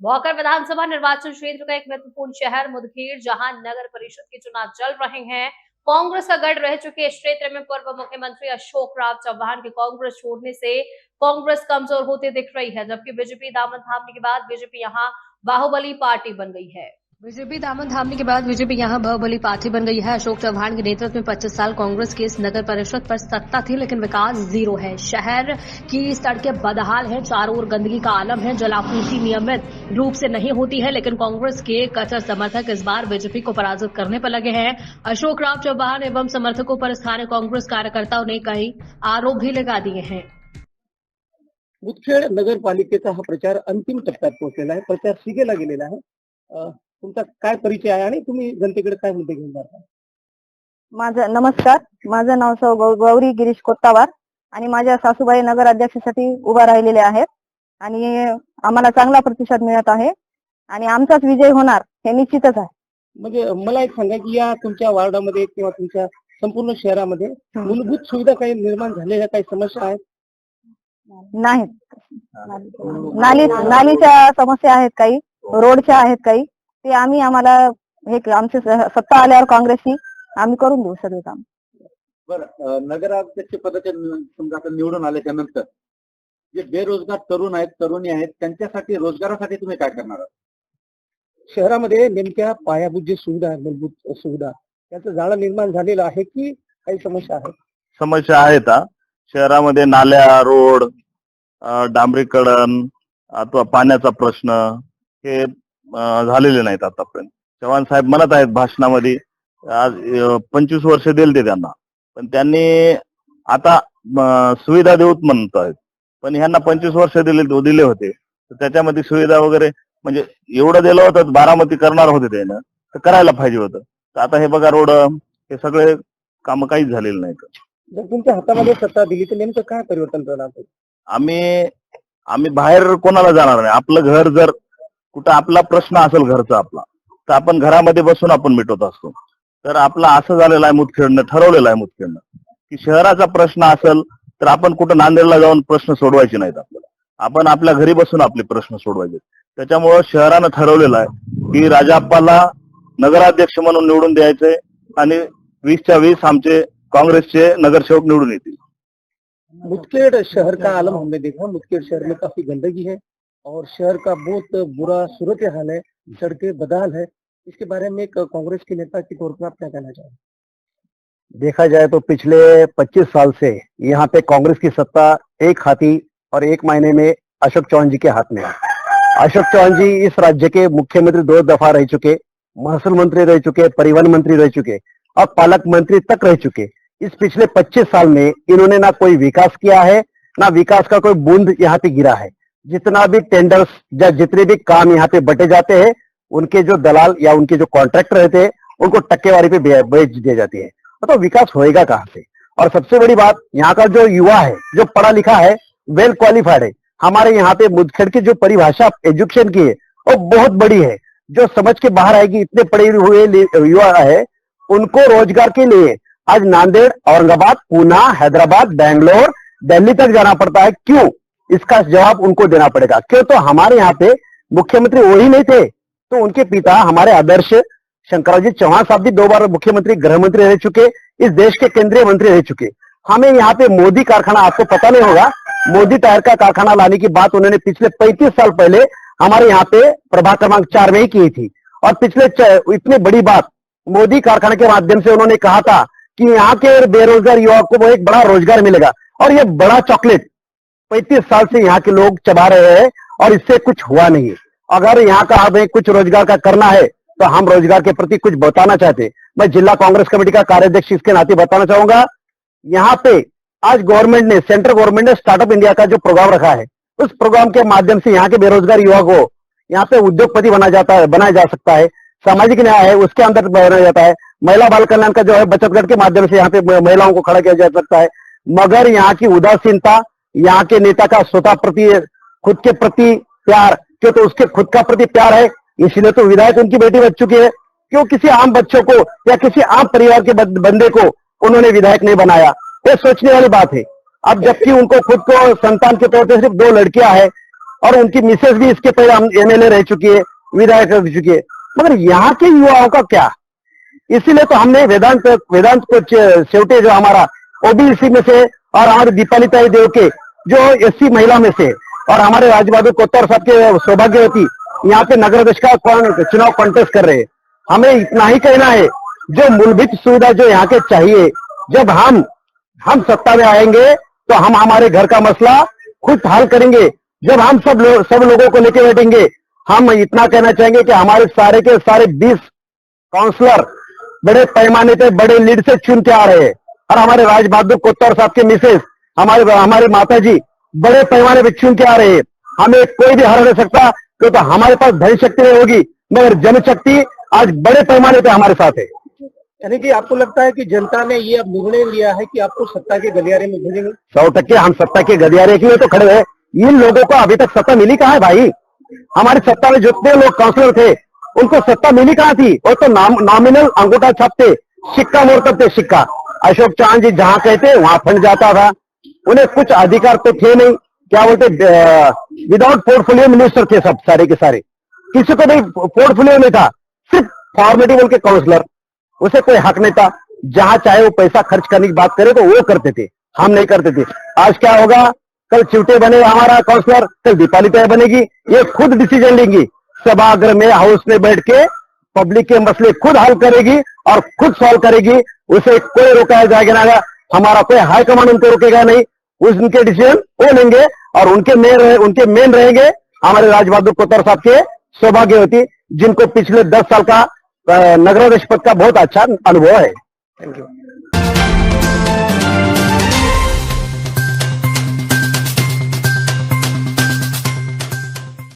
भौकर विधानसभा निर्वाचन क्षेत्र का एक महत्वपूर्ण शहर मुदखेड़, जहां नगर परिषद के चुनाव चल रहे हैं। कांग्रेस का गढ़ रह चुके इस क्षेत्र में पूर्व मुख्यमंत्री अशोक राव चौहान के कांग्रेस छोड़ने से कांग्रेस कमजोर होते दिख रही है, जबकि बीजेपी दामन थामने के बाद बीजेपी यहां बाहुबली पार्टी बन गई है। बीजेपी दामन थामने के बाद बीजेपी यहां बाहुबली पार्टी बन गई है। अशोक चौहान के नेतृत्व में 25 साल कांग्रेस की इस नगर परिषद पर सत्ता थी, लेकिन विकास जीरो है। शहर की सड़कें बदहाल हैं, चारों ओर गंदगी का आलम है, जलापूर्ति नियमित रूप से नहीं होती है। लेकिन कांग्रेस के कट्टर समर्थक इस बार बीजेपी को पराजित करने पर लगे हैं। अशोक राव चौहान एवं समर्थकों पर स्थानीय कांग्रेस कार्यकर्ताओं ने कई आरोप भी लगा दिए हैं। मुदखेड नगरपालिकेचा हा प्रचार अंतिम टप्प्यात पोहोचलेला आहे. प्रचार शिगेला गेलेला आहे. तुमचा काय परिचय आहे आणि तुम्ही जनतेकडे काय मुद्दे घेऊन जाता? नमस्कार, माझं नाव सौ गौरी गिरीश कोत्तावार आणि माझ्या सासूबाई नगर अध्यक्षासाठी उभा राहिलेले आहेत आणि आम्हाला चांगला प्रतिसाद मिळत आहे आणि आमचाच विजय होणार हे निश्चितच आहे. म्हणजे मला एक सांगा की या तुमच्या वार्डामध्ये किंवा तुमच्या संपूर्ण शहरामध्ये मूलभूत सुविधा काही निर्माण झालेल्या काही समस्या आहेत? नाहीत. नालीच्या समस्या आहेत, काही रोडच्या आहेत, काही ते आम्हाला हे आमचे सत्ता आल्यावर काँग्रेसची आम्ही करून देऊ सगळे काम. बरं, नगराध्यक्ष पदाचे समजा आता निवडून आल्याच्या नंतर जे बेरोजगार तरुण आहेत, तरुणी आहेत, त्यांच्यासाठी रोजगारासाठी तुम्ही काय करणार आहात? शहरामध्ये नेमक्या पायाभूत जी सुविधा आहे, मूलभूत सुविधा, त्याचं जाळं निर्माण झालेलं आहे की काही समस्या आहेत? समस्या आहेत. शहरामध्ये नाल्या, रोड, डांबरीकरण अथवा पाण्याचा प्रश्न हे झालेले नाहीत आतापर्यंत. चव्हाण साहेब म्हणत आहेत भाषणामध्ये आज 25 वर्ष दिले ते त्यांना, पण त्यांनी आता सुविधा देऊत म्हणत आहेत, पण ह्यांना 25 वर्ष दिले होते तर त्याच्यामध्ये सुविधा वगैरे म्हणजे एवढं दिलं होतं, बारामती करणार होते त्यानं तर करायला पाहिजे होतं. तर आता हे बघा रोड हे सगळे काम काहीच झालेले नाहीत. जर तुमच्या हातामध्ये सत्ता दिली तर नेमकं काय परिवर्तन करणार? आम्ही बाहेर कोणाला जाणार नाही. आपलं घर जर कुठं आपला प्रश्न असेल घरचा आपला, तर आपण घरामध्ये बसून आपण मिटवत असतो. तर आपला असं झालेलं आहे, मुदखेडनं ठरवलेलं आहे मुदखेडनं की शहराचा प्रश्न असेल तर आपण कुठं नांदेडला जाऊन प्रश्न सोडवायचे नाहीत. आपण आपल्या घरी बसून आपले प्रश्न सोडवायचे. त्याच्यामुळं शहरानं ठरवलेलं आहे की राजाप्पाला नगराध्यक्ष म्हणून निवडून द्यायचंय आणि 20च्या 20 आमचे कांग्रेसचे नगरसेवक निवडून येतील. मुदखेड शहर का आलम हमने देखा. मुदखेड शहर में काफी गंदगी है और शहर का बहुत बुरा सूरत हाल है, सड़कें बदहाल है. इसके बारे में एक कांग्रेस के नेता के तौर पर आप क्या कहना चाहेंगे? देखा जाए तो पिछले 25 साल से यहाँ पे कांग्रेस की सत्ता एक हाथी और एक महीने में अशोक चौहान जी के हाथ में है. अशोक चौहान जी इस राज्य के मुख्यमंत्री 2 दफा रह चुके, महसूल मंत्री रह चुके, परिवहन मंत्री रह चुके और पालक मंत्री तक रह चुके. इस पिछले 25 साल में इन्होंने ना कोई विकास किया है, ना विकास का कोई बूंद यहाँ पे गिरा है. जितना भी टेंडर्स या जितने भी काम यहाँ पे बटे जाते हैं, उनके जो दलाल या उनके जो कॉन्ट्रैक्टर रहते हैं उनको टक्केवारी पे बेच दी जाती है. तो विकास होएगा कहाँ से? और सबसे बड़ी बात, यहाँ का जो युवा है, जो पढ़ा लिखा है, वेल क्वालिफाइड है. हमारे यहाँ पे मुदखेड़ की जो परिभाषा एजुकेशन की है वो बहुत बड़ी है. जो समझ के बाहर आएगी, इतने पढ़े हुए युवा है, उनको रोजगार के लिए आज नांदेड़, औरंगाबाद, पूना, हैदराबाद, बेंगलोर, दिल्ली तक जाना पड़ता है. क्यों? इसका जवाब उनको देना पड़ेगा. क्यों? तो हमारे यहाँ पे मुख्यमंत्री वही नहीं थे, तो उनके पिता हमारे आदर्श शंकरराव चौहान साहब भी 2 बार मुख्यमंत्री, गृह मंत्री रह चुके, इस देश के केंद्रीय मंत्री रह चुके. हमें यहाँ पे मोदी कारखाना, आपको पता नहीं होगा, मोदी टायर का कारखाना लाने की बात उन्होंने पिछले 35 साल पहले हमारे यहाँ पे प्रभाग क्रमांक 4 में ही की थी. और पिछले इतनी बड़ी बात मोदी कारखाने के माध्यम से उन्होंने कहा था कि यहाँ के बेरोजगार युवाओं को वो एक बड़ा रोजगार मिलेगा. और ये बड़ा चॉकलेट 35 साल से यहाँ के लोग चबा रहे हैं और इससे कुछ हुआ नहीं. अगर यहाँ का हमें कुछ रोजगार का करना है तो हम रोजगार के प्रति कुछ बताना चाहते. मैं जिला कांग्रेस कमेटी का कार्याध्यक्ष इसके नाते बताना चाहूंगा, यहाँ पे आज गवर्नमेंट ने, सेंट्रल गवर्नमेंट ने स्टार्टअप इंडिया का जो प्रोग्राम रखा है, उस प्रोग्राम के माध्यम से यहाँ के बेरोजगार युवा को यहाँ पे उद्योगपति बनाया जा सकता है. सामाजिक न्याय है उसके अंदर बनाया जाता है. महिला बाल कल्याण का जो है बचत गट के माध्यम से यहाँ पे महिलाओं को खड़ा किया जा सकता है. मगर यहाँ की उदासीनता, यहाँ के नेता का स्वतः प्रति, खुद के प्रति प्यार, क्यों? तो उसके खुद का प्रति प्यार है, इसलिए तो विधायक उनकी बेटी बच चुकी है. क्यों किसी आम बच्चों को या किसी आम परिवार के बंदे को उन्होंने विधायक नहीं बनाया? ये सोचने वाली बात है. अब जबकि उनको खुद को संतान के तौर पर सिर्फ 2 लड़कियां हैं और उनकी मिसेज भी इसके पहले एमएलए रह चुकी है, विधायक रह चुकी है, मगर यहाँ के युवाओं का क्या? इसीलिए तो हमने वेदांत को सेवटे जो हमारा ओबीसी में से और हमारी दीपाली ताई देव के जो एससी महिला में से और हमारे राजबहादुर कोत्तावर साहब के सौभाग्यवती यहाँ पे नगर अध्यक्ष का चुनाव कॉन्टेस्ट कर रहे हैं। हमें इतना ही कहना है, जो मूलभूत सुविधा जो यहाँ के चाहिए, जब हम सत्ता में आएंगे तो हम हमारे घर का मसला खुद हल करेंगे। जब हम सब लोगों को लेके बैठेंगे, हम इतना कहना चाहेंगे कि हमारे सारे के सारे 20 काउंसलर बड़े पैमाने पे बड़े लीड से चुन के आ रहे हैं और हमारे राजबहादुर कोत्तावर साहब के मिसेज हमारे माता जी बड़े पैमाने पे चुन के आ रहे हैं। हमें कोई भी हरा नहीं सकता, तो हमारे पास धन शक्ति नहीं होगी, मगर जनशक्ति आज बड़े पैमाने पे हमारे साथ है। यानी कि आपको लगता है कि जनता ने ये अब निर्णय लिया है कि आपको सत्ता के गलियारे में भेजेंगे? 100% हम सत्ता के गलियारे के लिए तो खड़े हैं। इन लोगों को अभी तक सत्ता मिली कहाँ है भाई? हमारी सत्ता में जितने लोग काउंसलर थे उनको सत्ता मिली कहाँ थी? और तो नॉमिनल अंगूठा छापते, सिक्का मोड़ते, सिक्का। अशोक चौहान जी जहां कहते वहां फंड जाता था, उन्हें कुछ अधिकार तो थे नहीं, क्या बोलते विदाउट पोर्टफोलियो मिनिस्टर थे सब सारे के सारे, किसी को नहीं पोर्टफोलियो नहीं था, सिर्फ फॉर्मेलिटी बोल के काउंसलर, उसे कोई हक नहीं था। जहां चाहे वो पैसा खर्च करने की बात करे तो वो करते थे, हम नहीं करते थे। आज क्या होगा? कल चिवटे बने हमारा काउंसलर, कल दीपाली ताई बनेगी, ये खुद डिसीजन लेंगी, सभागृह में हाउस में बैठ के पब्लिक के मसले खुद हल करेगी और खुद सॉल्व करेगी, उसे कोई रोकाया जाएगा ना। हमारा कोई हाईकमांड उनको रोकेगा नहीं, उनके डिसीजन वो लेंगे और उनके मेन रहेंगे हमारे राजबहादुर कोत्तावर साहब के सौभाग्यवती, जिनको पिछले 10 साल का नगराध्यक्ष पद का बहुत अच्छा अनुभव है। Thank you.